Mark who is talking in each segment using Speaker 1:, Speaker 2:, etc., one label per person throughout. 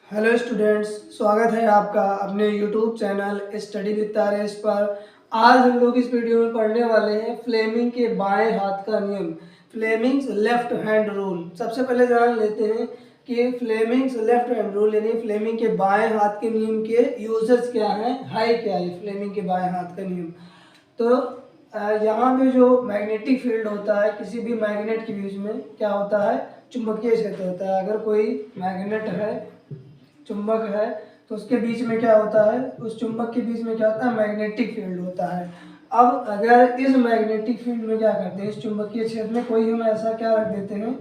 Speaker 1: Hello students, स्वागत है आपका अपने YouTube channel study with Taresh पर। आज हम लोग इस वीडियो में पढ़ने वाले हैं फ्लेमिंग के बाएं हाथ का नियम, फ्लेमिंग्स लेफ्ट हैंड रूल। सबसे पहले जान लेते हैं कि फ्लेमिंग्स लेफ्ट हैंड रूल यानी फ्लेमिंग के बाएं हाथ के नियम के यूजेस क्या हैं, है क्या है फ्लेमिंग के बाएं हाथ का नियम। तो यहाँ पे जो मैग्नेटिक फील्ड होता है, किसी भी मैग्नेट के बीच में क्या होता है, चुंबकीय क्षेत्र होता है। अगर कोई मैग्नेट है, चुंबक है, तो उसके बीच में क्या होता है, उस चुंबक के बीच में क्या होता है, मैग्नेटिक फील्ड होता है। अब अगर इस मैग्नेटिक फील्ड में क्या करते हैं, इस चुंबकीय क्षेत्र में कोई हम ऐसा क्या रख देते हैं,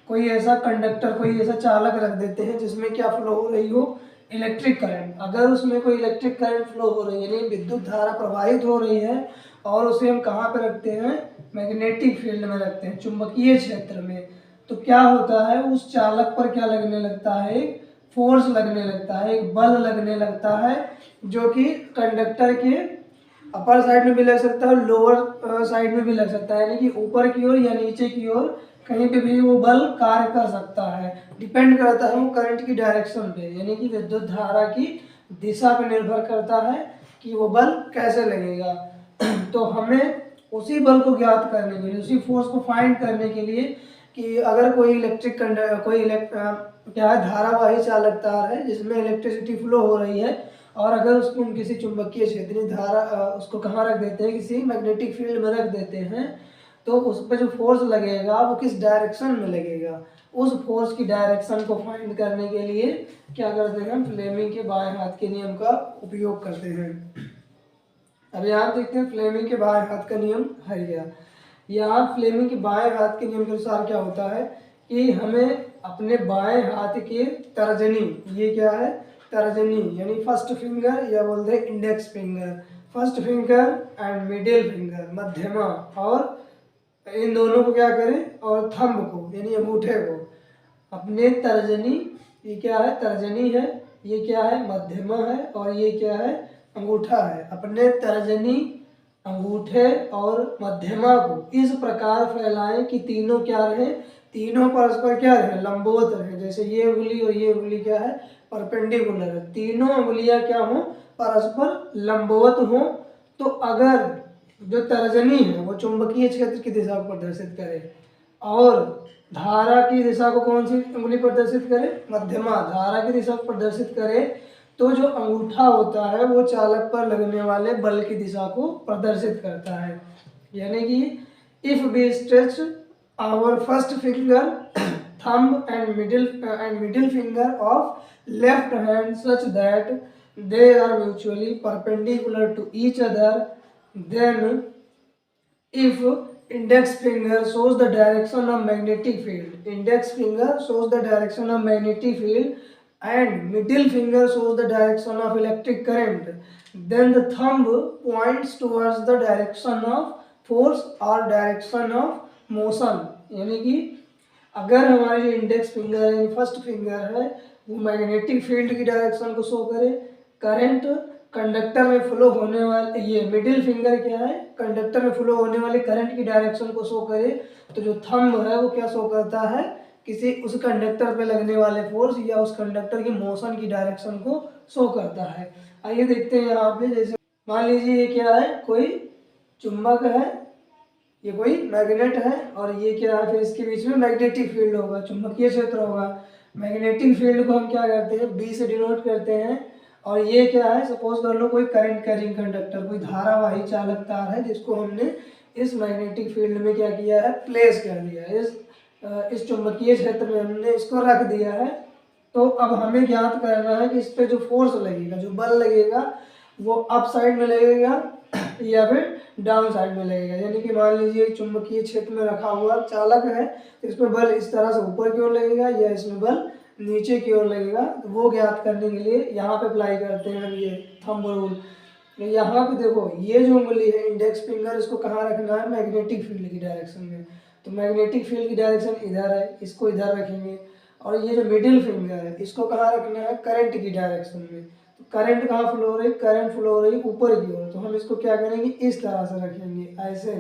Speaker 1: कोई ऐसा कंडक्टर, कोई ऐसा चालक रख देते हैं जिसमें क्या फ्लो हो रही हो, इलेक्ट्रिक करंट। अगर उसमें कोई इलेक्ट्रिक करंट फ्लो हो रही है यानी विद्युत धारा प्रवाहित हो रही है, और उसे हम कहाँ पे रखते हैं, मैग्नेटिक फील्ड में रखते हैं, चुंबकीय क्षेत्र में, तो क्या होता है, उस चालक पर क्या लगने लगता है, फोर्स लगने लगता है, एक बल लगने लगता है, जो कि कंडक्टर के अपर साइड में भी लग सकता है, लोअर साइड में भी लग सकता है, यानी कि ऊपर की ओर या नीचे की ओर कहीं पे भी वो बल कार्य कर सकता है। डिपेंड करता है वो करंट की डायरेक्शन पे, यानी कि विद्युत धारा की दिशा पे निर्भर करता है कि वो बल कैसे लगेगा। तो हमें उसी बल को ज्ञात करने के लिए, उसी फोर्स को फाइंड करने के लिए कि अगर कोई क्या है, धारावाही चालक तार है जिसमें इलेक्ट्रिसिटी फ्लो हो रही है, और अगर उसको हम किसी चुंबकीय क्षेत्रीय धारा उसको कहाँ रख देते हैं, किसी मैग्नेटिक फील्ड में रख देते हैं, तो उस पर जो फोर्स लगेगा वो किस डायरेक्शन में लगेगा, उस फोर्स की डायरेक्शन को फाइंड करने के लिए क्या करते हैं, हम फ्लेमिंग के बाएं हाथ के नियम का उपयोग करते हैं। अब यहाँ देखते हैं फ्लेमिंग के बाएं हाथ का नियम है क्या। यहाँ फ्लेमिंग के बाएं हाथ के नियम के अनुसार क्या होता है कि हमें अपने बाएं हाथ की तर्जनी, ये क्या है, तर्जनी यानी फर्स्ट फिंगर या बोलते हैं index finger, first finger and middle finger, मध्यमा, और इन दोनों को क्या करें, और थंब को यानी अंगूठे को, अपने तर्जनी, ये क्या है, तर्जनी है, ये क्या है, मध्यमा है, और ये क्या है, अंगूठा है, अपने तर्जनी, अंगूठे और मध्यमा को इस प्रकार फैलाएं कि तीनों क्या रहे, तीनों परस्पर क्या रहे, लंबवत रहे। जैसे ये उंगली और ये उंगली क्या है, परपेंडिकुलर है, तीनों उंगलियां क्या हो, परस्पर लंबवत हो। तो अगर जो तर्जनी है वो चुंबकीय क्षेत्र की दिशा को प्रदर्शित करे, और धारा की दिशा को कौन सी उंगली प्रदर्शित करे, मध्यमा धारा की दिशा को प्रदर्शित करे, तो जो अंगूठा होता है वो चालक पर लगने वाले बल की दिशा को प्रदर्शित करता है। यानी कि if we stretch our first finger, thumb and middle finger of left hand such that they are mutually perpendicular to each other, then if index finger shows the direction of magnetic field, index finger shows the direction of magnetic field and middle finger shows the direction of electric current, then the thumb points towards the direction of force or direction of motion। यानी कि अगर हमारी जो index finger है, first finger है, वो magnetic field की direction को शो करे, करंट कंडक्टर में फ्लो होने वाले, ये मिडिल फिंगर क्या है, कंडक्टर में फ्लो होने वाले करंट की डायरेक्शन को शो करे, तो जो थंब है वो क्या शो करता है, किसी उस कंडक्टर पे लगने वाले फोर्स या उस कंडक्टर की मोशन की डायरेक्शन को शो करता है। आइए देखते हैं यहाँ पे, जैसे मान लीजिए ये क्या है, कोई चुंबक है, ये कोई मैग्नेट है, और ये क्या है, फिर इसके बीच में मैग्नेटिक फील्ड होगा, चुंबकीय क्षेत्र होगा। मैग्नेटिक फील्ड को हम क्या करते हैं, बी से डिनोट करते हैं, और ये क्या है, सपोज कर लो कोई करंट कैरिंग कंडक्टर, कोई धारावाही चालक तार है जिसको हमने इस मैग्नेटिक फील्ड में क्या किया है, प्लेस कर दिया है, इस चुंबकीय क्षेत्र में हमने इसको रख दिया है। तो अब हमें ज्ञात करना है कि इस पे जो फोर्स लगेगा, जो बल लगेगा, वो अप साइड में लगेगा या फिर डाउन साइड में लगेगा। यानी कि मान लीजिए चुंबकीय क्षेत्र में रखा हुआ चालक है, तो इसमें बल इस तरह से ऊपर की ओर लगेगा या इसमें बल नीचे की ओर लगेगा। तो वो ज्ञात करने के लिए यहाँ पे अप्लाई करते हैं हम ये थंब रूल। यहाँ पे देखो, ये जो उंगली है इंडेक्स फिंगर, इसको कहाँ रखना है, मैग्नेटिक फील्ड की डायरेक्शन में। तो मैग्नेटिक फील्ड की डायरेक्शन इधर है, इसको इधर रखेंगे, और ये जो मिडिल फिंगर है इसको कहाँ रखना है, करंट की डायरेक्शन में। तो करंट कहाँ फ्लो हो रही, करंट फ्लो हो रही ऊपर की ओर, तो हम इसको क्या करेंगे, इस तरह से रखेंगे, ऐसे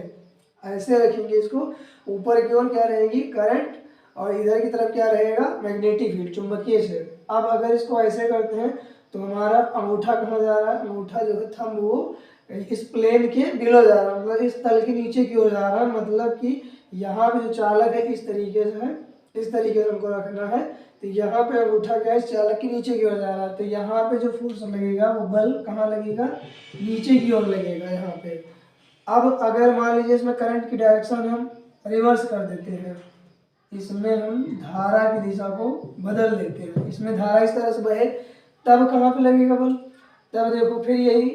Speaker 1: ऐसे रखेंगे इसको, ऊपर की ओर क्या रहेगी, करंट, और इधर की तरफ क्या रहेगा, मैग्नेटिक फील्ड, चुंबकीय क्षेत्र। अब अगर इसको ऐसे करते हैं तो हमारा अंगूठा कहाँ जा रहा है, अंगूठा जो है थंब वो इस प्लेन के बिलो जा रहा है, मतलब इस तल के नीचे की ओर जा रहा है, मतलब कि यहाँ पे जो चालक है इस तरीके से है, इस तरीके से हमको रखना है। तो यहाँ पे अंगूठा क्या है, इस चालक के नीचे की ओर जा रहा है, तो यहाँ पे जो फोर्स लगेगा वो बल कहाँ लगेगा, नीचे की ओर लगेगा यहाँ पे। अब अगर मान लीजिए इसमें करंट की डायरेक्शन हम रिवर्स कर देते हैं, इसमें हम धारा की दिशा को बदल देते हैं, इसमें धारा इस तरह से बहे, तब कहाँ पे लगेगा बल, तब देखो फिर यही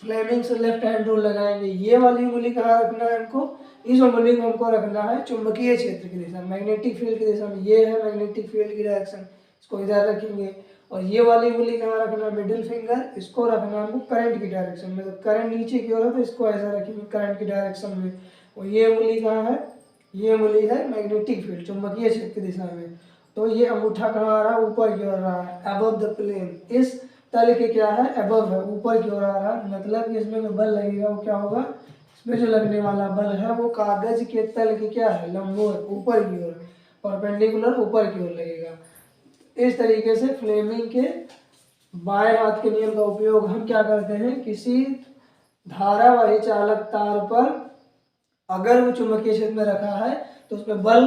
Speaker 1: फ्लेमिंग से लेफ्ट हैंड रूल लगाएंगे। ये वाली उंगली कहाँ रखना है हमको, इस उंगली को हमको रखना है चुंबकीय क्षेत्र की दिशा, मैग्नेटिक फील्ड की दिशा में। ये है मैग्नेटिक फील्ड की डायरेक्शन, इसको इधर रखेंगे। और ये वाली उंगली कहाँ रखना है, मिडिल फिंगर, इसको रखना है हमको करंट की डायरेक्शन में। तो करंट नीचे की ओर है तो इसको ऐसा रखेंगे करंट की डायरेक्शन में। और ये उंगली कहाँ है, ये उंगली है मैग्नेटिक फील्ड, चुंबकीय क्षेत्र की दिशा में। तो ये अंगूठा कहाँ आ रहा है, ऊपर की ओर रहा है, अबव द प्लेन, इस तल के क्या है, अबव है, ऊपर की ओर आ रहा है। मतलब कि इसमें जो बल लगेगा वो क्या होगा, इसमें जो लगने वाला बल है वो कागज के तल के क्या है, लंबवत ऊपर की ओर, परपेंडिकुलर ऊपर की ओर लगेगा। इस तरीके से फ्लेमिंग के बाएं हाथ के नियम का उपयोग हम क्या करते हैं, किसी धारावाही चालक तार पर अगर वो चुंबकीय क्षेत्र में रखा है तो उसमें बल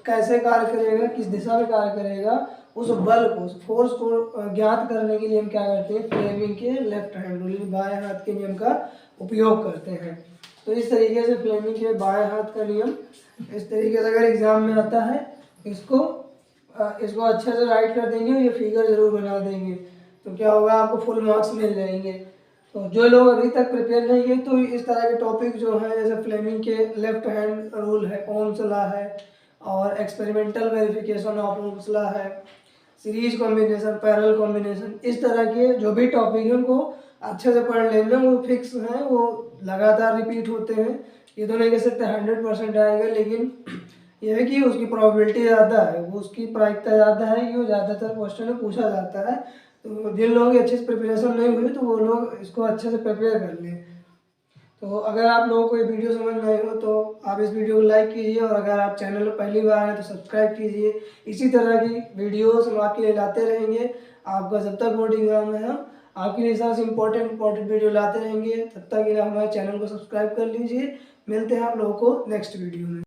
Speaker 1: कैसे कार्य करेगा, किस दिशा में कार्य करेगा, उस बल को, उस फोर्स को ज्ञात करने के लिए हम क्या करते हैं, फ्लेमिंग के लेफ्ट हैंड रूल, बाएं हाथ के नियम का उपयोग करते हैं। तो इस तरीके से फ्लेमिंग के बाएं हाथ का नियम इस तरीके से अगर एग्जाम में आता है, इसको अच्छे से राइट कर देंगे, ये फिगर जरूर बना देंगे, तो क्या होगा, आपको फुल मार्क्स मिल जाएंगे। तो जो लोग अभी तक प्रिपेयर नहीं किए तो इस तरह के टॉपिक जो है, जैसे फ्लेमिंग के लेफ्ट हैंड रूल है, ओम्स लॉ है, और experimental verification of Ohm's law है, सीरीज कॉम्बिनेशन, पैरेलल कॉम्बिनेशन, इस तरह के जो भी टॉपिक हैं उनको अच्छे से पढ़ लेना, वो फिक्स हैं, वो लगातार रिपीट होते हैं। ये तो नहीं कह सकते 100% आएगा, लेकिन यह है कि उसकी प्रोबेबिलिटी ज़्यादा है, वो उसकी प्रायिकता ज़्यादा है कि वो ज़्यादातर क्वेश्चन में पूछा जाता है। तो जिन लोगों की अच्छे से प्रिपरेशन नहीं हुई तो वो लोग इसको अच्छे से प्रिपेयर कर लें। तो अगर आप लोगों को ये वीडियो समझ में आई हो तो आप इस वीडियो को लाइक कीजिए, और अगर आप चैनल पर पहली बार आए तो सब्सक्राइब कीजिए। इसी तरह की वीडियोस हम आपके लिए लाते रहेंगे। आपका जब तक बोर्ड एग्जाम है हम आपके लिए साथ इंपॉर्टेंट वीडियो लाते रहेंगे। तब तक के लिए हमारे चैनल को सब्सक्राइब कर लीजिए। मिलते हैं आप लोगों को नेक्स्ट वीडियो में।